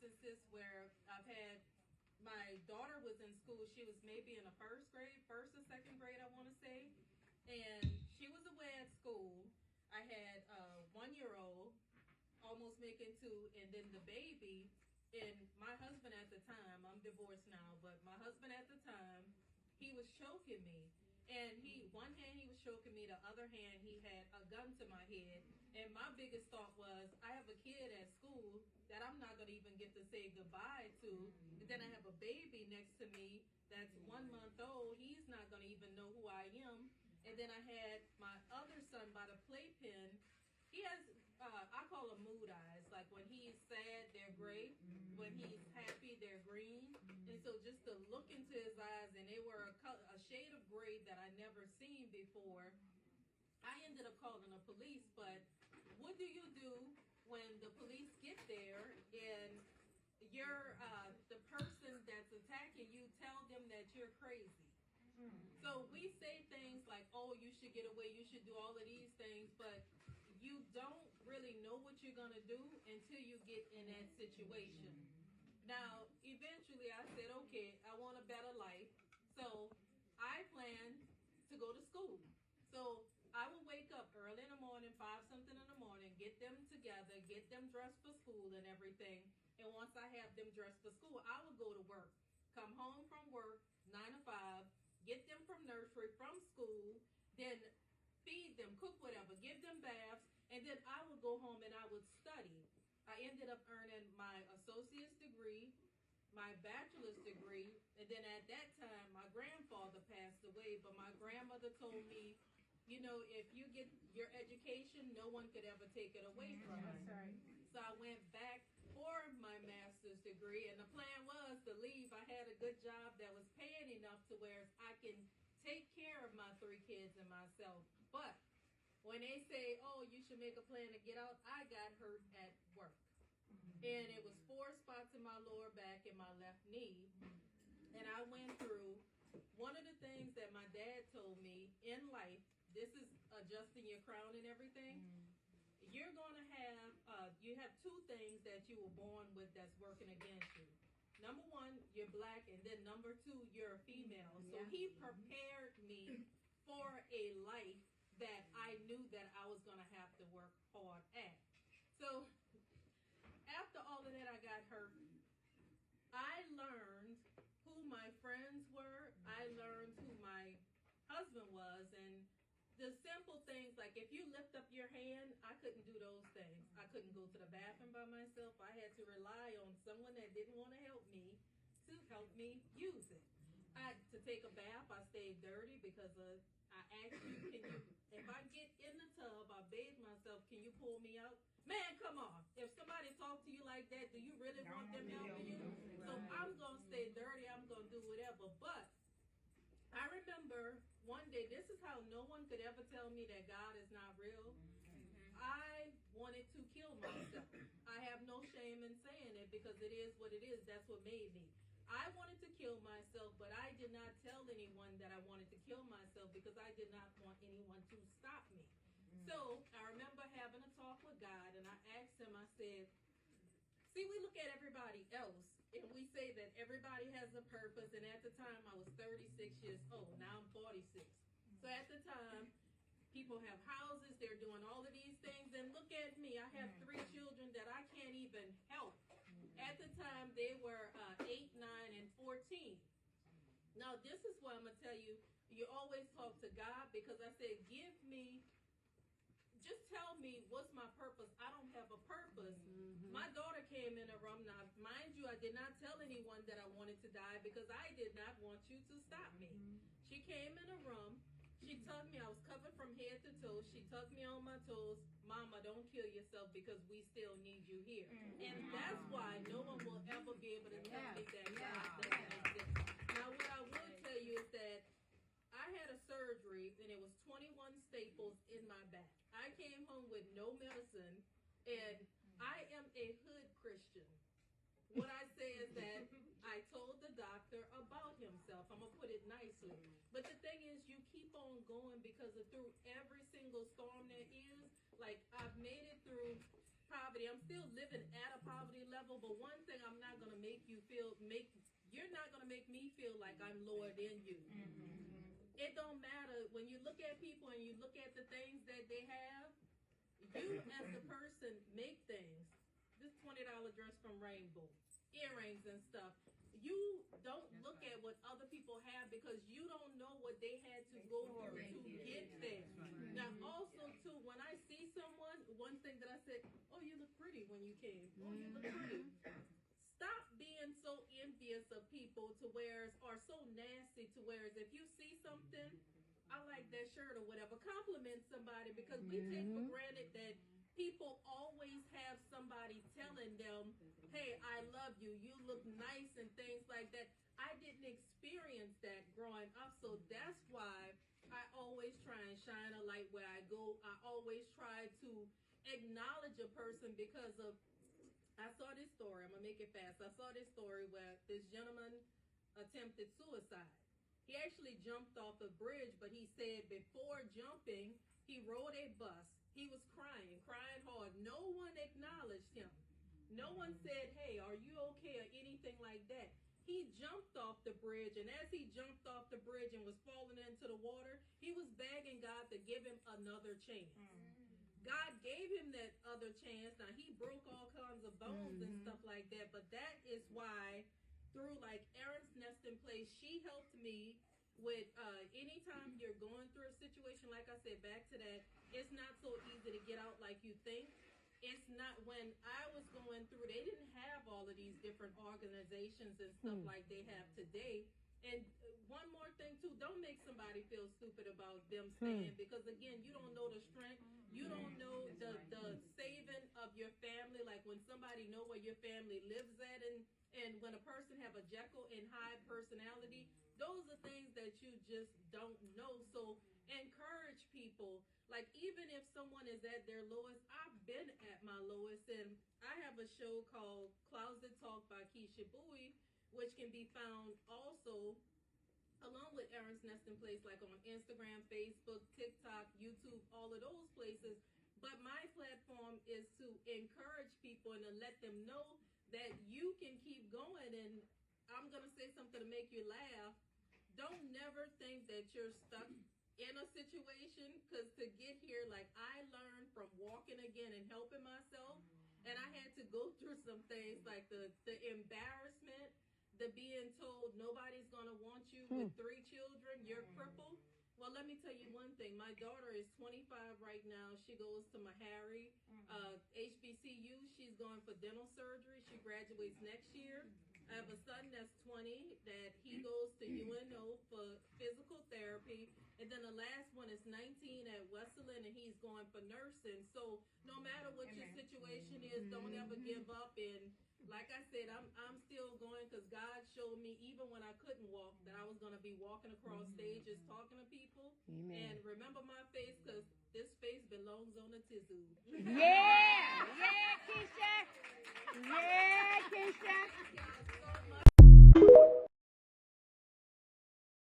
instances where I've had my daughter was in school. She was maybe in the first grade, first or second grade, I want to say, and she was away at school. I had a 1 year old, almost making two, and then the baby. And my husband at the time, I'm divorced now, but my husband at the time, he was choking me. And one hand he was choking me, the other hand he had a gun to my head. And my biggest thought was, I have a kid at school that I'm not going to even get to say goodbye to. And then I have a baby next to me that's 1 month old. He's not going to even know who I am. And then I had my other son by the playpen. He has, I call them mood eyes. Like when he's sad, they're gray. When he's happy, they're green. And so just to look into his eyes, and they were a shade of gray that I never seen before. I ended up calling the police, but what do you do when the police get there and you're the person that's attacking you tell them that you're crazy? So we say things like, oh, you should get away, you should do all of these things, but you don't really know what you're going to do until you get in that situation. Now, eventually I said, okay, I want a better life. So I plan to go to school. So I would wake up early in the morning, 5 something in the morning, get them together, get them dressed for school and everything. And once I have them dressed for school, I would go to work, come home from work, 9 to 5, get them from nursery, from school, then feed them, cook whatever, give them baths, and then I would go home and I would study. I ended up earning my associate's degree, my bachelor's degree, and then at that time, my grandfather passed away, but my grandmother told me, you know, if you get your education, no one could ever take it away from us. Right. So I went back for my master's degree, and the plan was to leave. I had a good job that was paying enough to where I can take care of my 3 kids and myself. But when they say, oh, you should make a plan to get out, I got hurt at work. And it was 4 spots in my lower back and my left knee. And I went through one of the things that my dad told me in life, this is adjusting your crown and everything. You're going to have, you have 2 things that you were born with that's working against you. Number 1, you're black, and then number 2, you're a female. So he prepared me for a life that I knew that I was going to have to work hard at. So after all of that, I got hurt. I learned who my friends were. I learned who my husband was. And the simple things, like if you lift up your hand, I couldn't do those things. I couldn't go to the bathroom by myself. I had to rely on someone that didn't want to help me use it. To take a bath, I stayed dirty because I asked you, can you, if I get in the tub, I bathe myself, can you pull me out? Man, come on. If somebody talks to you like that, do you really want them helping you? So I'm going to stay dirty. I'm going to do whatever. But I remember one day, this is how no one could ever tell me that God is not real. I wanted to kill myself. I have no shame in saying it because it is what it is. That's what made me. I wanted to kill myself, but I did not tell anyone that I wanted to kill myself because I did not want anyone to stop me. So I remember having a talk with God, and I asked him, I said, see, we look at everybody else, and we say that everybody has a purpose, and at the time, I was 36 years old. Now I'm 46. So at the time, people have houses, they're doing all of these things, and look at me. I have 3 children that I can't even help. At the time, they were 8, 9, and 14. Now, this is what I'm going to tell you. You always talk to God, because I said, just tell me what's my purpose. I don't have a purpose. My daughter came in a room. Now, mind you, I did not tell anyone that I wanted to die because I did not want you to stop me. She came in a room. She tugged me. I was covered from head to toe. She tugged me on my toes. Mama, don't kill yourself because we still need you here. And that's why no one will ever be able to tell me that God doesn't exist. Now, what I will tell you is that I had a surgery, and it was 21 staples in my back. I came home with no medicine, and I am a hood Christian. What I say is that I told the doctor about himself. I'm going to put it nicely. But the thing is, you keep on going because through every single storm there is, like I've made it through poverty. poverty. I'm still living at a poverty level, but one thing I'm not going to make you feel, you're not going to make me feel like I'm lower than you. It don't matter. When you look at people and you look at the things that they have, you as the person make things. This $20 dress from Rainbow, earrings and stuff. You don't look at what other people have because you don't know what they had to go through to get there. Now, also, too, when I see someone, one thing that I said, oh, you look pretty when you came. Oh, you look pretty. Stop being so envious of people to where, or so nasty to where, if you see something, I like that shirt or whatever, compliment somebody because we take for granted that people always have somebody telling them, hey, I love you, you look nice and things like that. I didn't experience that growing up, so that's why I always try and shine a light where I go. I always try to acknowledge a person because of, I saw this story, I'm going to make it fast. I saw this story where this gentleman attempted suicide. He actually jumped off a bridge, but he said before jumping, he rode a bus. He was crying hard. No one acknowledged him. No one said, hey, are you okay or anything like that. He jumped off the bridge, and as he jumped off the bridge and was falling into the water, he was begging God to give him another chance. God gave him that other chance. Now, he broke all kinds of bones and stuff like that, but that is why through like Erin's Nesting Place, she helped me with anytime you're going through a situation, like I said, back to that, it's not so easy to get out like you think. It's not. When I was going through, they didn't have all of these different organizations and stuff like they have today. And one more thing too, don't make somebody feel stupid about them staying because again, you don't know the strength, you don't know the saving of your family. Like when somebody know where your family lives at, and when a person have a Jekyll and Hyde personality, those are things that you just don't know. So encourage people. Like even if someone is at their lowest, I've been at my lowest, and I have a show called Closet Talk by Keisha, which can be found also along with Erin's Nesting Place, like on Instagram, Facebook, TikTok, YouTube, all of those places. But my platform is to encourage people and to let them know that you can keep going. And I'm going to say something to make you laugh. Don't never think that you're stuck in a situation, because to get here, like I learned from walking again and helping myself, and I had to go through some things like the embarrassment, the being told nobody's gonna want you with 3 children, you're crippled. Well, let me tell you one thing. My daughter is 25 right now. She goes to Meharry, HBCU. She's going for dental surgery. She graduates next year. I have a son that's 20 that he goes to UNO for physical therapy. And then the last one is 19 at Wesleyan, and he's going for nursing. So no matter what your situation is, don't ever give up. And like I said, I'm still going because God showed me, even when I couldn't walk, that I was going to be walking across stages talking to people. Amen. And remember my face, because this face belongs on a tissue. Yeah!